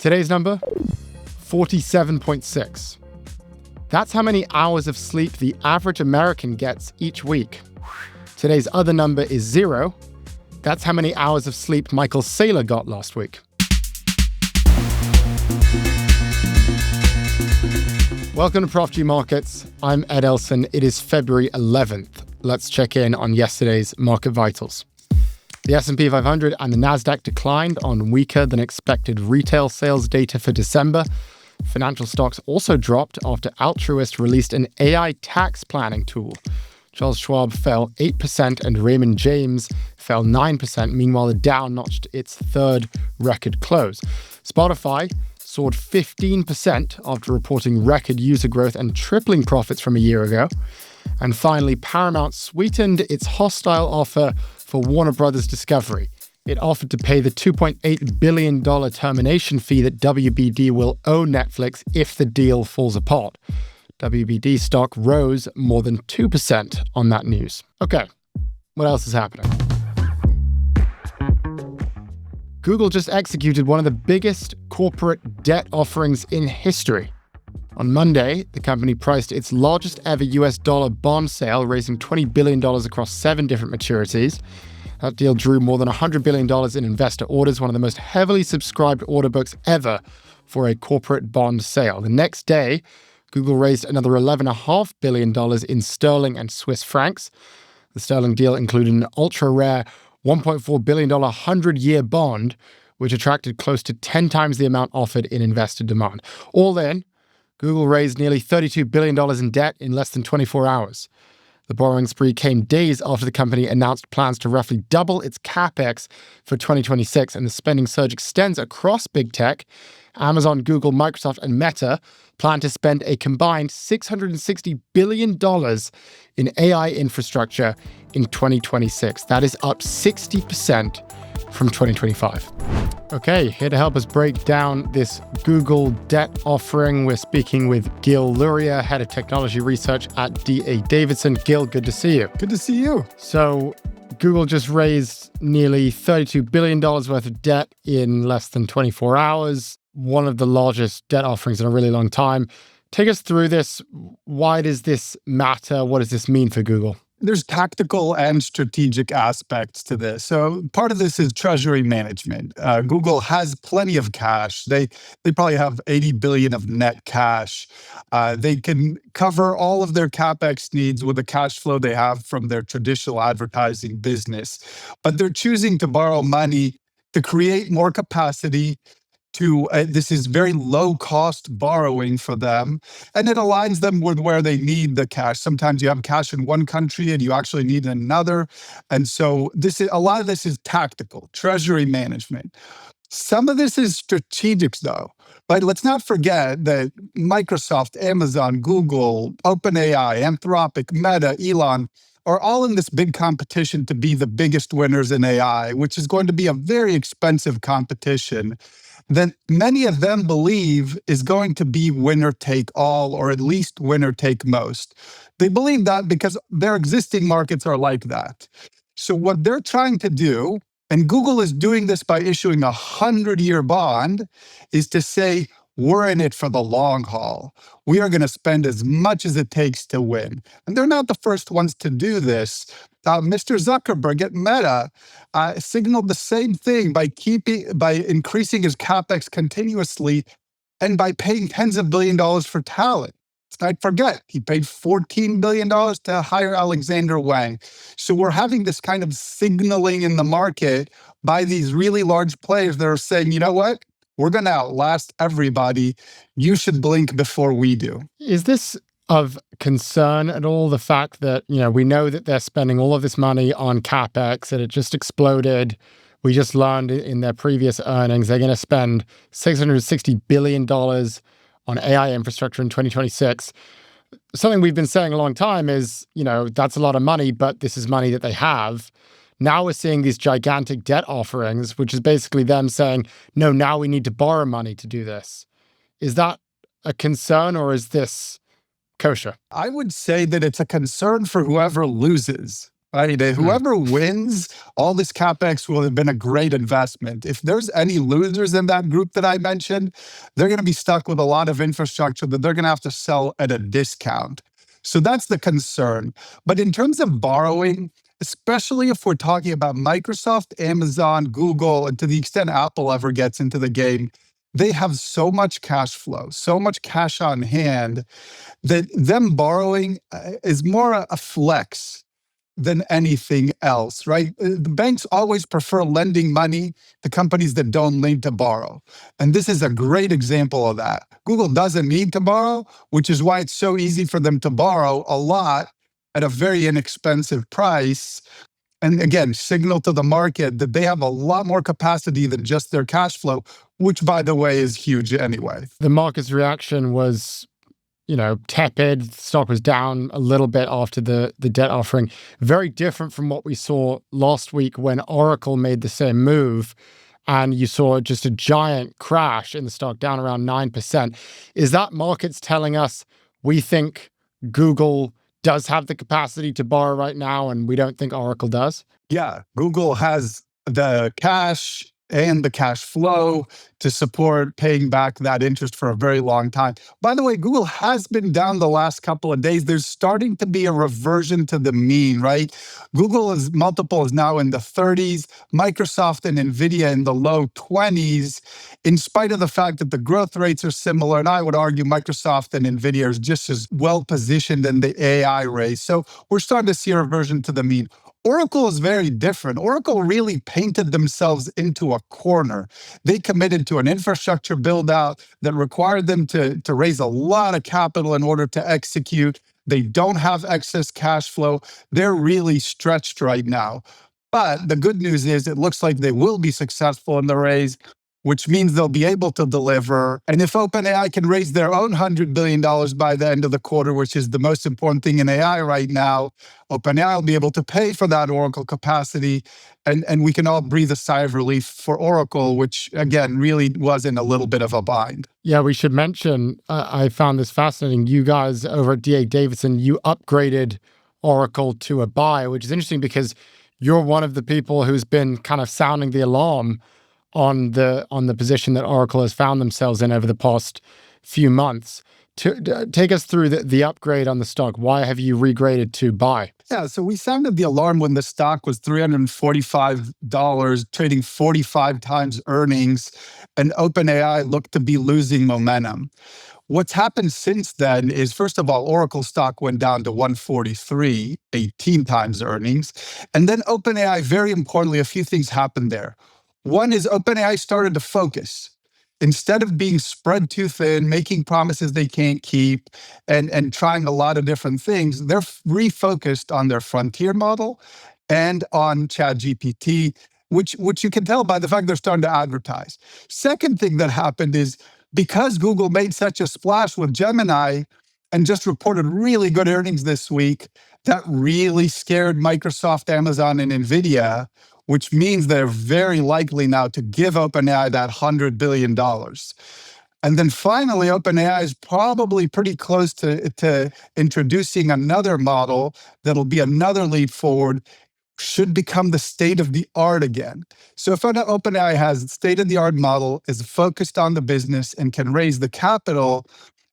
Today's number, 47.6. That's how many hours of sleep the average American gets each week. Today's other number is 0. That's how many hours of sleep Michael Saylor got last week. Welcome to Prof G Markets. I'm Ed Elson. It is February 11th. Let's check in on yesterday's market vitals. The S&P 500 and the Nasdaq declined on weaker than expected retail sales data for December. Financial stocks also dropped after Altruist released an AI tax planning tool. Charles Schwab fell 8% and Raymond James fell 9%. Meanwhile, the Dow notched its third record close. Spotify soared 15% after reporting record user growth and tripling profits from a year ago. And finally, Paramount sweetened its hostile offer for Warner Brothers Discovery. It offered to pay the $2.8 billion termination fee that WBD will owe Netflix if the deal falls apart. WBD stock rose more than 2% on that news. Okay, what else is happening? Google just executed one of the biggest corporate debt offerings in history. On Monday, the company priced its largest ever US dollar bond sale, raising $20 billion across 7 different maturities. That deal drew more than $100 billion in investor orders, one of the most heavily subscribed order books ever for a corporate bond sale. The next day, Google raised another $11.5 billion in sterling and Swiss francs. The sterling deal included an ultra-rare $1.4 billion 100-year bond, which attracted close to 10 times the amount offered in investor demand. All in, Google raised nearly $32 billion in debt in less than 24 hours. The borrowing spree came days after the company announced plans to roughly double its capex for 2026, and the spending surge extends across big tech. Amazon, Google, Microsoft, and Meta plan to spend a combined $660 billion in AI infrastructure in 2026. That is up 60% from 2025. Okay, here to help us break down this Google debt offering, we're speaking with Gil Luria, Head of Technology Research at D.A. Davidson. Gil, good to see you. Good to see you. So Google just raised nearly $32 billion worth of debt in less than 24 hours, one of the largest debt offerings in a really long time. Take us through this. Why does this matter? What does this mean for Google? There's tactical and strategic aspects to this. So part of this is treasury management. Google has plenty of cash. They probably have 80 billion of net cash. They can cover all of their CapEx needs with the cash flow they have from their traditional advertising business. But they're choosing to borrow money to create more capacity. This is very low-cost borrowing for them, and it aligns them with where they need the cash. Sometimes you have cash in one country and you actually need another, and so a lot of this is tactical, treasury management. Some of this is strategic, though. But let's not forget that Microsoft, Amazon, Google, OpenAI, Anthropic, Meta, Elon are all in this big competition to be the biggest winners in AI, which is going to be a very expensive competition that many of them believe is going to be winner take all, or at least winner take most. They believe that because their existing markets are like that. So what they're trying to do, and Google is doing this by issuing a 100-year bond, is to say, we're in it for the long haul. We are going to spend as much as it takes to win. And they're not the first ones to do this. Mr. Zuckerberg at Meta signaled the same thing by increasing his capex continuously and by paying tens of billions of dollars for talent. Let's not forget, he paid $14 billion to hire Alexander Wang. So we're having this kind of signaling in the market by these really large players that are saying, you know what? We're going to outlast everybody. You should blink before we do. Is this of concern at all, the fact that, we know that they're spending all of this money on CapEx, that it just exploded? We just learned in their previous earnings, they're going to spend $660 billion on AI infrastructure in 2026. Something we've been saying a long time is, that's a lot of money, but this is money that they have. Now we're seeing these gigantic debt offerings, which is basically them saying, no, now we need to borrow money to do this. Is that a concern, or is this kosher? I would say that it's a concern for whoever loses. Right? Hmm. Whoever wins, all this capex will have been a great investment. If there's any losers in that group that I mentioned, they're going to be stuck with a lot of infrastructure that they're going to have to sell at a discount. So that's the concern. But in terms of borrowing, especially if we're talking about Microsoft, Amazon, Google, and to the extent Apple ever gets into the game, they have so much cash flow, so much cash on hand that them borrowing is more a flex than anything else, right? The banks always prefer lending money to companies that don't need to borrow. And this is a great example of that. Google doesn't need to borrow, which is why it's so easy for them to borrow a lot at a very inexpensive price. And again, signal to the market that they have a lot more capacity than just their cash flow, which, by the way, is huge anyway. The market's reaction was, tepid. Stock was down a little bit after the debt offering. Very different from what we saw last week when Oracle made the same move and you saw just a giant crash in the stock, down around 9%. Is that markets telling us we think Google does have the capacity to borrow right now and we don't think Oracle does? Yeah, Google has the cash and the cash flow to support paying back that interest for a very long time. By the way, Google has been down the last couple of days. There's starting to be a reversion to the mean, right? Google's multiple is now in the 30s, Microsoft and Nvidia in the low 20s, in spite of the fact that the growth rates are similar. And I would argue Microsoft and Nvidia is just as well positioned in the AI race. So we're starting to see a reversion to the mean. Oracle is very different. Oracle really painted themselves into a corner. They committed to an infrastructure build out that required them to raise a lot of capital in order to execute. They don't have excess cash flow. They're really stretched right now. But the good news is it looks like they will be successful in the raise, which means they'll be able to deliver. And if OpenAI can raise their own $100 billion by the end of the quarter, which is the most important thing in AI right now, OpenAI will be able to pay for that Oracle capacity. And we can all breathe a sigh of relief for Oracle, which, again, really was in a little bit of a bind. Yeah, we should mention, I found this fascinating. You guys over at DA Davidson, you upgraded Oracle to a buy, which is interesting because you're one of the people who's been kind of sounding the alarm on the position that Oracle has found themselves in over the past few months. Take us through the upgrade on the stock. Why have you regraded to buy? Yeah, so we sounded the alarm when the stock was $345, trading 45 times earnings, and OpenAI looked to be losing momentum. What's happened since then is, first of all, Oracle stock went down to 143, 18 times earnings. And then OpenAI, very importantly, a few things happened there. One is OpenAI started to focus. Instead of being spread too thin, making promises they can't keep, and trying a lot of different things, they're refocused on their frontier model and on ChatGPT, which you can tell by the fact they're starting to advertise. Second thing that happened is because Google made such a splash with Gemini and just reported really good earnings this week, that really scared Microsoft, Amazon, and Nvidia, which means they're very likely now to give OpenAI that $100 billion. And then finally, OpenAI is probably pretty close to introducing another model that'll be another leap forward, should become the state of the art again. So if OpenAI has a state of the art model, is focused on the business, and can raise the capital,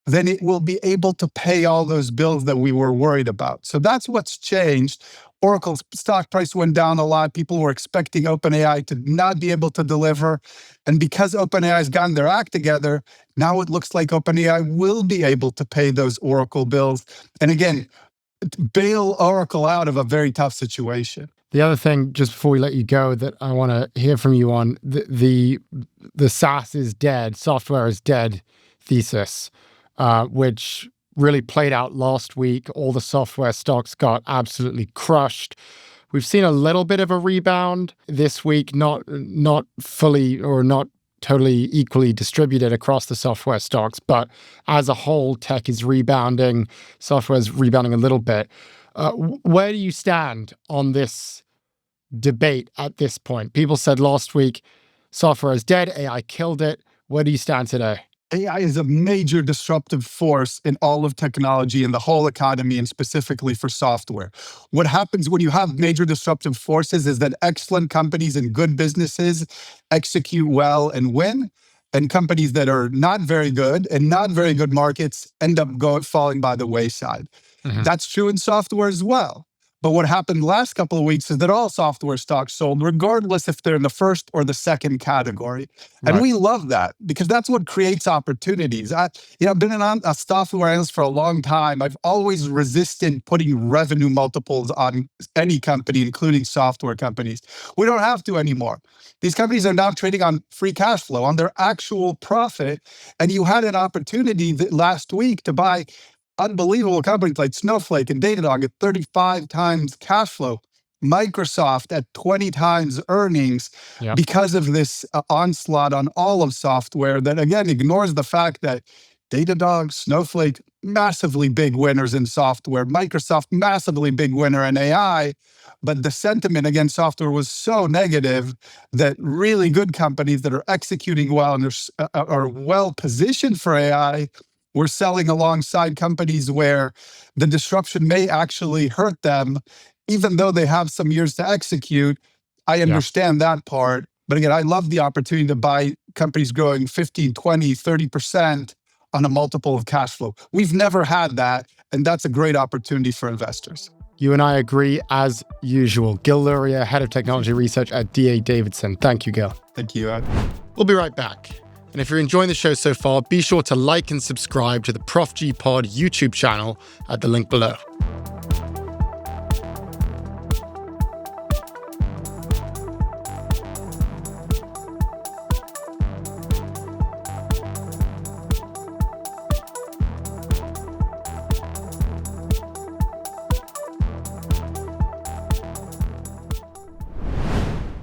then it will be able to pay all those bills that we were worried about. So that's what's changed. Oracle's stock price went down a lot. People were expecting OpenAI to not be able to deliver. And because OpenAI has gotten their act together, now it looks like OpenAI will be able to pay those Oracle bills. And again, bail Oracle out of a very tough situation. The other thing, just before we let you go, that I want to hear from you on, the SaaS is dead, software is dead thesis, which really played out last week. All the software stocks got absolutely crushed. We've seen a little bit of a rebound this week, not fully or not totally equally distributed across the software stocks, but as a whole, tech is rebounding, software is rebounding a little bit. Where do you stand on this debate at this point? People said last week, software is dead, AI killed it. Where do you stand today? AI is a major disruptive force in all of technology and the whole economy, and specifically for software. What happens when you have major disruptive forces is that excellent companies and good businesses execute well and win, and companies that are not very good and not very good markets end up falling by the wayside. That's true in software as well. But what happened last couple of weeks is that all software stocks sold, regardless if they're in the first or the second category. And we love that because that's what creates opportunities. I've been a software analyst for a long time. I've always resisted putting revenue multiples on any company, including software companies. We don't have to anymore. These companies are now trading on free cash flow, on their actual profit. And you had an opportunity last week to buy unbelievable companies like Snowflake and Datadog at 35 times cash flow, Microsoft at 20 times earnings, because of this onslaught on all of software that, again, ignores the fact that Datadog, Snowflake, massively big winners in software, Microsoft, massively big winner in AI. But the sentiment against software was so negative that really good companies that are executing well and are well positioned for AI, we're selling alongside companies where the disruption may actually hurt them, even though they have some years to execute. I understand that part. But again, I love the opportunity to buy companies growing 15, 20, 30% on a multiple of cash flow. We've never had that, and that's a great opportunity for investors. You and I agree as usual. Gil Luria, Head of Technology Research at DA Davidson. Thank you, Gil. Thank you. We'll be right back. And if you're enjoying the show so far, be sure to like and subscribe to the Prof G Pod YouTube channel at the link below.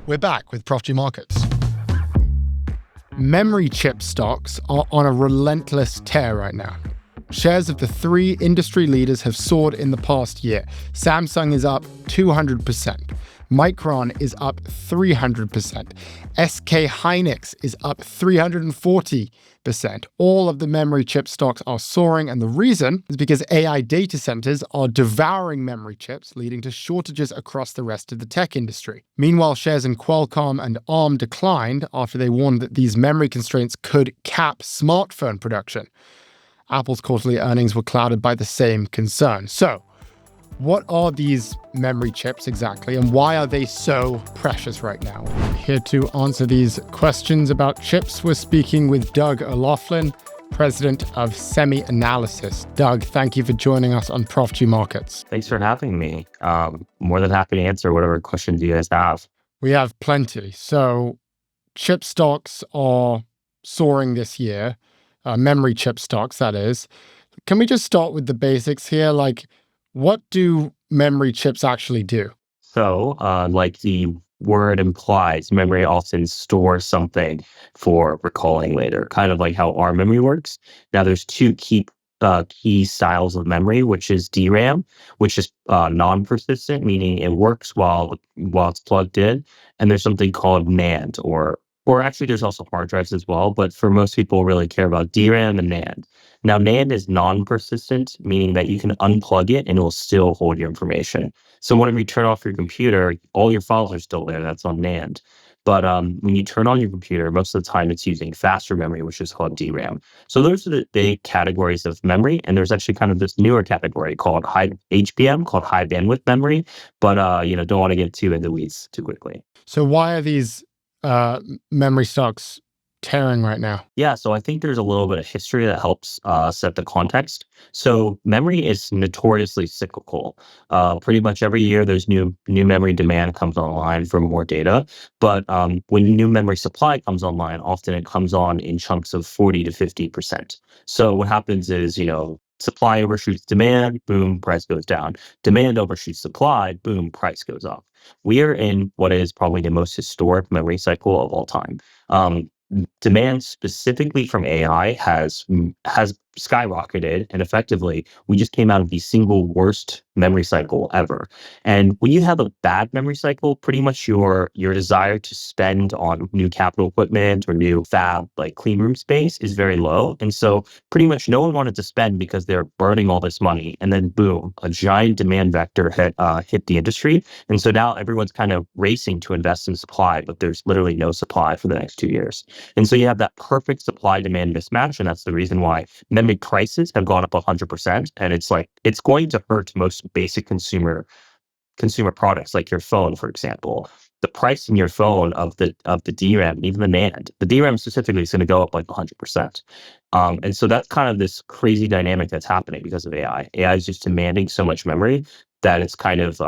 We're back with Prof G Markets. Memory chip stocks are on a relentless tear right now. Shares of the three industry leaders have soared in the past year. Samsung is up 200%. Micron is up 300%. SK Hynix is up 340%. All of the memory chip stocks are soaring, and the reason is because AI data centers are devouring memory chips, leading to shortages across the rest of the tech industry. Meanwhile, shares in Qualcomm and ARM declined after they warned that these memory constraints could cap smartphone production. Apple's quarterly earnings were clouded by the same concern. So, what are these memory chips exactly, and why are they so precious right now? Here to answer these questions about chips, we're speaking with Doug O'Loughlin, president of SemiAnalysis. Doug, thank you for joining us on Prof G Markets. Thanks for having me. More than happy to answer whatever questions you guys have. We have plenty. So, chip stocks are soaring this year, memory chip stocks, that is. Can we just start with the basics here? Like, what do memory chips actually do? So, like the word implies, memory often stores something for recalling later, kind of like how our memory works. Now, there's two key styles of memory, which is DRAM, which is non-persistent, meaning it works while it's plugged in, and there's something called NAND, or actually there's also hard drives as well, but for most people really care about DRAM and NAND. Now, NAND is non-persistent, meaning that you can unplug it and it will still hold your information. So whenever you turn off your computer, all your files are still there. That's on NAND. But when you turn on your computer, most of the time it's using faster memory, which is called DRAM. So those are the big categories of memory. And there's actually kind of this newer category called HBM, called high bandwidth memory. But don't want to get too in the weeds too quickly. So why are these memory stocks tearing right now? Yeah, so I think there's a little bit of history that helps set the context. So memory is notoriously cyclical. Pretty much every year there's new memory demand comes online for more data. But when new memory supply comes online, often it comes on in chunks of 40 to 50%. So what happens is, supply overshoots demand, boom, price goes down. Demand overshoots supply, boom, price goes up. We are in what is probably the most historic memory cycle of all time. Demand specifically from AI has skyrocketed, and effectively we just came out of the single worst memory cycle ever. And when you have a bad memory cycle, pretty much your desire to spend on new capital equipment or new fab like clean room space is very low. And so pretty much no one wanted to spend because they're burning all this money. And then boom, a giant demand vector hit the industry. And so now everyone's kind of racing to invest in supply, but there's literally no supply for the next 2 years. And so you have that perfect supply demand mismatch. And that's the reason why memory prices have gone up 100%. And it's going to hurt most basic consumer products like your phone, for example. The price in your phone of the DRAM, even the NAND, the DRAM specifically is going to go up like 100%. And so that's kind of this crazy dynamic that's happening because of AI. AI is just demanding so much memory that it's kind of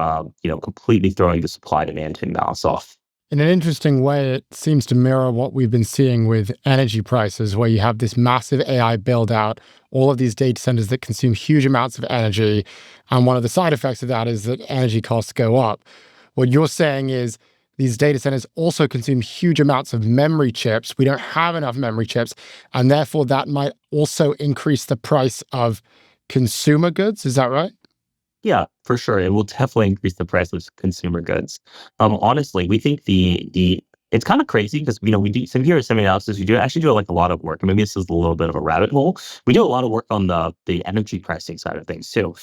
completely throwing the supply demand imbalance off. In an interesting way, it seems to mirror what we've been seeing with energy prices, where you have this massive AI build out, all of these data centers that consume huge amounts of energy. And one of the side effects of that is that energy costs go up. What you're saying is these data centers also consume huge amounts of memory chips. We don't have enough memory chips. And therefore, that might also increase the price of consumer goods. Is that right? Yeah, for sure. It will definitely increase the price of consumer goods. Honestly, we think the it's kind of crazy because we do some here at SemiAnalysis. We do actually do like a lot of work, and maybe this is a little bit of a rabbit hole. We do a lot of work on the energy pricing side of things too.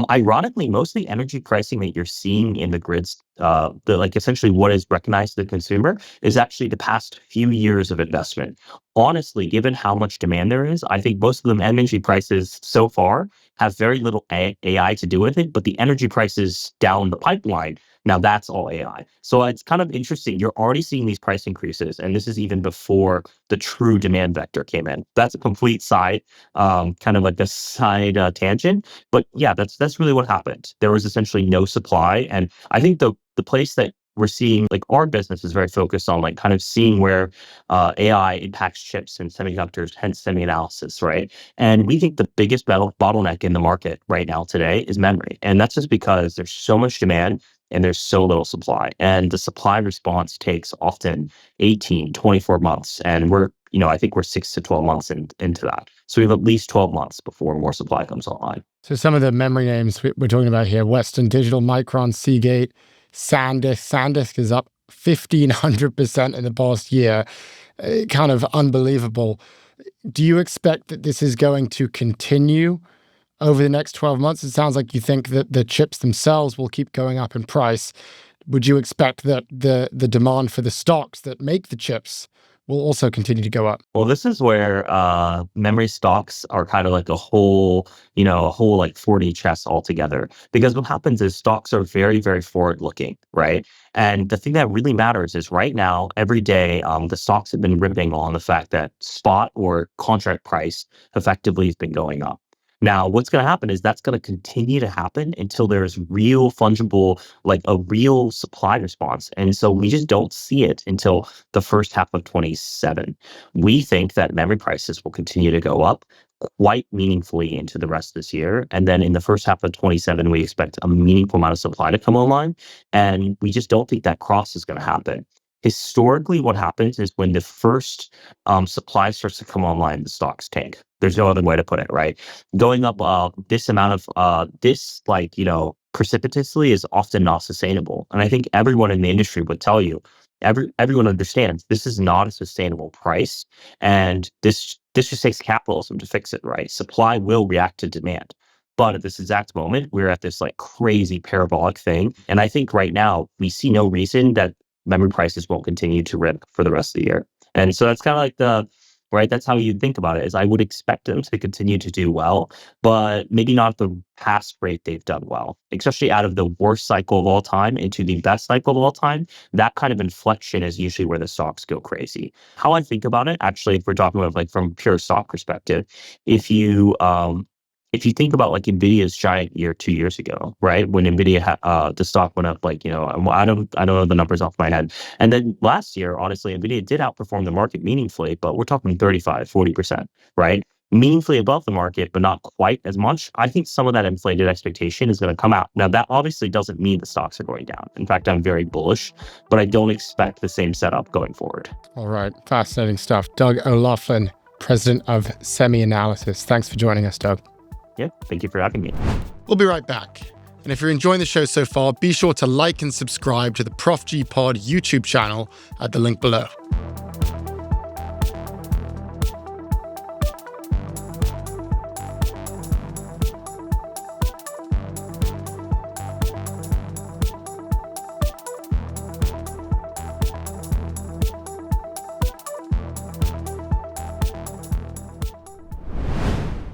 Ironically, most of the energy pricing that you're seeing in the grids, the like essentially what is recognized to the consumer, is actually the past few years of investment. Honestly, given how much demand there is, I think most of the energy prices so far have very little AI to do with it, but the energy prices down the pipeline, now that's all AI. So it's kind of interesting. You're already seeing these price increases, and this is even before the true demand vector came in. That's a complete side, kind of like a side tangent. But yeah, that's really what happened. There was essentially no supply, and I think the place that we're seeing, like our business is very focused on like kind of seeing where AI impacts chips and semiconductors, hence SemiAnalysis, right? And we think the biggest bottleneck in the market right now today is memory. And that's just because there's so much demand and there's so little supply. And the supply response takes often 18, 24 months. And I think we're 6 to 12 months into that. So we have at least 12 months before more supply comes online. So some of the memory names we're talking about here: Western Digital, Micron, Seagate, SanDisk. SanDisk is up 1,500% in the past year. Kind of unbelievable. Do you expect that this is going to continue over the next 12 months? It sounds like you think that the chips themselves will keep going up in price. Would you expect that the demand for the stocks that make the chips will also continue to go up? Well, this is where memory stocks are kind of like a whole like 4D chess altogether. Because what happens is stocks are very, very forward looking, right? And the thing that really matters is right now, every day, the stocks have been ripping on the fact that spot or contract price effectively has been going up. Now, what's going to happen is that's going to continue to happen until there's real fungible, like a real supply response. And so we just don't see it until the first half of 27. We think that memory prices will continue to go up quite meaningfully into the rest of this year. And then in the first half of 27, we expect a meaningful amount of supply to come online. And we just don't think that cross is going to happen. Historically, what happens is when the first supply starts to come online, the stocks tank. There's no other way to put it, right? Going up this amount of precipitously is often not sustainable. And I think everyone in the industry would tell you, everyone understands this is not a sustainable price, and this just takes capitalism to fix it, right? Supply will react to demand. But at this exact moment, we're at this like crazy parabolic thing. And I think right now we see no reason that memory prices won't continue to rip for the rest of the year. And so that's kind of like right, that's how you think about it, is I would expect them to continue to do well, but maybe not at the past rate they've done well, especially out of the worst cycle of all time into the best cycle of all time. That kind of inflection is usually where the stocks go crazy. How I think about it, actually, if we're talking about like from pure stock perspective, if you think about like Nvidia's giant year 2 years ago, right? When Nvidia the stock went up like, I don't know the numbers off my head. And then last year, honestly, Nvidia did outperform the market meaningfully, but we're talking 35-40%, right? Meaningfully above the market, but not quite as much. I think some of that inflated expectation is going to come out. Now, that obviously doesn't mean the stocks are going down. In fact, I'm very bullish, but I don't expect the same setup going forward. All right. Fascinating stuff. Doug O'Loughlin, president of SemiAnalysis. Thanks for joining us, Doug. Yeah, thank you for having me. We'll be right back. And if you're enjoying the show so far, be sure to like and subscribe to the Prof G Pod YouTube channel at the link below.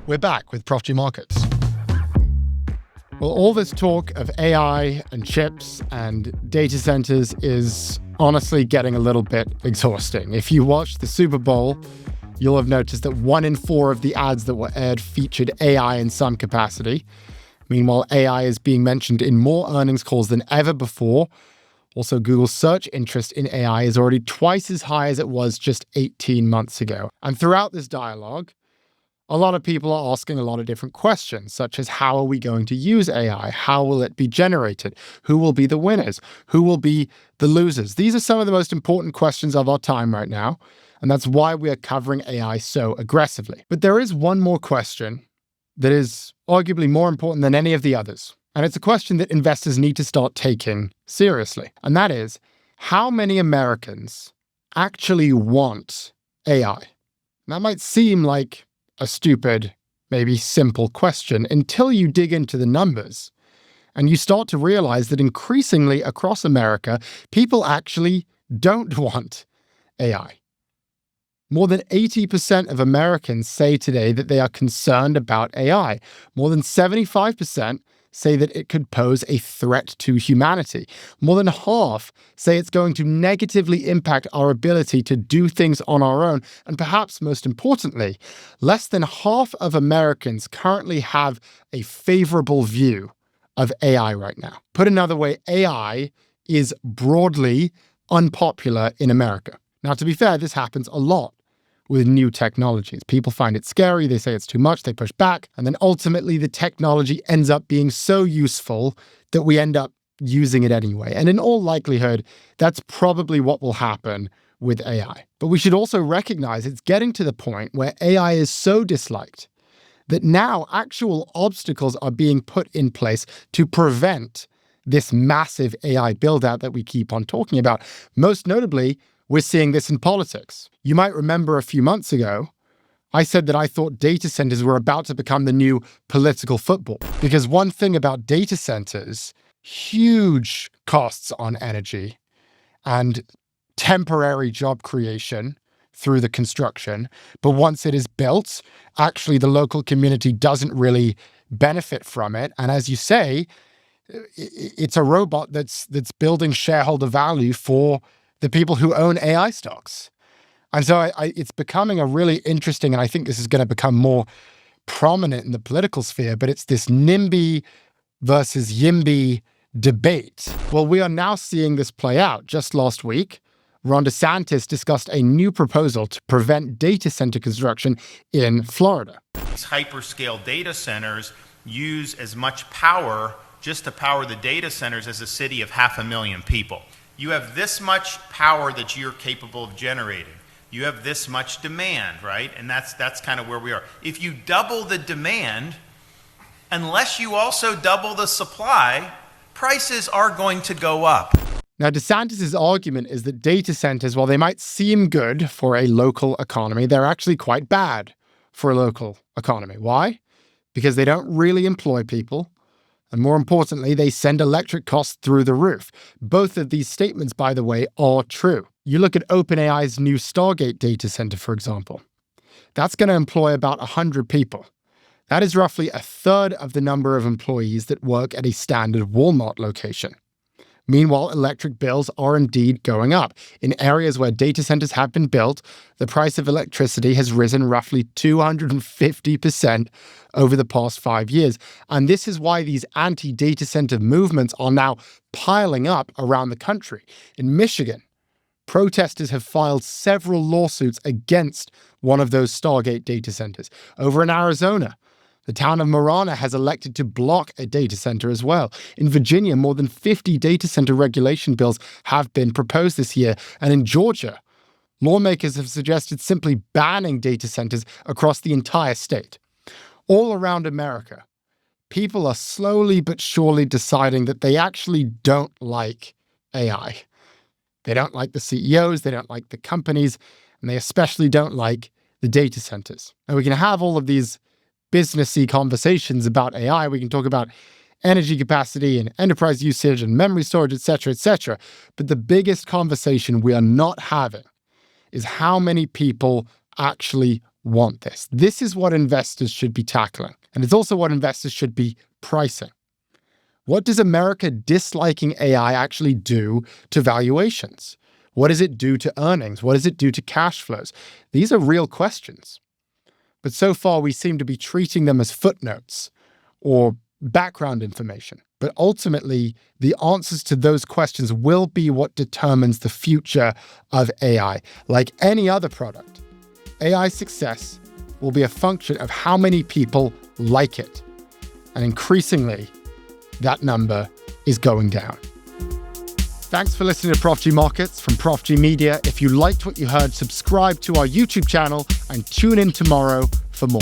We're back with Prof G Markets. Well, all this talk of AI and chips and data centers is honestly getting a little bit exhausting. If you watched the Super Bowl, you'll have noticed that 1 in 4 of the ads that were aired featured AI in some capacity. Meanwhile, AI is being mentioned in more earnings calls than ever before. Also, Google's search interest in AI is already twice as high as it was just 18 months ago. And throughout this dialogue, a lot of people are asking a lot of different questions, such as how are we going to use AI? How will it be generated? Who will be the winners? Who will be the losers? These are some of the most important questions of our time right now, and that's why we are covering AI so aggressively. But there is one more question that is arguably more important than any of the others, and it's a question that investors need to start taking seriously, and that is, how many Americans actually want AI? That might seem like a stupid, maybe simple question until you dig into the numbers and you start to realize that increasingly across America, people actually don't want AI. More than 80% of Americans say today that they are concerned about AI. More than 75% say that it could pose a threat to humanity. More than half say it's going to negatively impact our ability to do things on our own. And perhaps most importantly, less than half of Americans currently have a favorable view of AI right now. Put another way, AI is broadly unpopular in America. Now, to be fair, this happens a lot with new technologies. People find it scary, they say it's too much, they push back, and then ultimately the technology ends up being so useful that we end up using it anyway. And in all likelihood, that's probably what will happen with AI. But we should also recognize it's getting to the point where AI is so disliked that now actual obstacles are being put in place to prevent this massive AI build-out that we keep on talking about. Most notably, we're seeing this in politics. You might remember a few months ago, I said that I thought data centers were about to become the new political football. Because one thing about data centers, huge costs on energy and temporary job creation through the construction. But once it is built, actually the local community doesn't really benefit from it. And as you say, it's a robot that's building shareholder value for the people who own AI stocks. And so it's becoming a really interesting, and I think this is going to become more prominent in the political sphere, but it's this NIMBY versus YIMBY debate. Well, we are now seeing this play out. Just last week, Ron DeSantis discussed a new proposal to prevent data center construction in Florida. These hyperscale data centers use as much power just to power the data centers as a city of 500,000 people. You have this much power that you're capable of generating. You have this much demand, right? And that's kind of where we are. If you double the demand, unless you also double the supply, prices are going to go up. Now, DeSantis' argument is that data centers, while they might seem good for a local economy, they're actually quite bad for a local economy. Why? Because they don't really employ people. And more importantly, they send electric costs through the roof. Both of these statements, by the way, are true. You look at OpenAI's new Stargate data center, for example. That's going to employ about 100 people. That is roughly a third of the number of employees that work at a standard Walmart location. Meanwhile, electric bills are indeed going up. In areas where data centers have been built, the price of electricity has risen roughly 250% over the past 5 years. And this is why these anti-data center movements are now piling up around the country. In Michigan, protesters have filed several lawsuits against one of those Stargate data centers. Over in Arizona, the town of Marana has elected to block a data center as well. In Virginia, more than 50 data center regulation bills have been proposed this year. And in Georgia, Lawmakers have suggested simply banning data centers across the entire state. All around America, people are slowly but surely deciding that they actually don't like AI. They don't like the CEOs, they don't like the companies, and they especially don't like the data centers. And we can have all of these businessy conversations about AI. We can talk about energy capacity and enterprise usage and memory storage, et cetera, but the biggest conversation we are not having is how many people actually want this. This is what investors should be tackling. And it's also what investors should be pricing. What does America disliking AI actually do to valuations? What does it do to earnings? What does it do to cash flows? These are real questions. But so far, we seem to be treating them as footnotes or background information. But ultimately, the answers to those questions will be what determines the future of AI. Like any other product, AI success will be a function of how many people like it. And increasingly, that number is going down. Thanks for listening to Prof G Markets from Prof G Media. If you liked what you heard, subscribe to our YouTube channel and tune in tomorrow for more.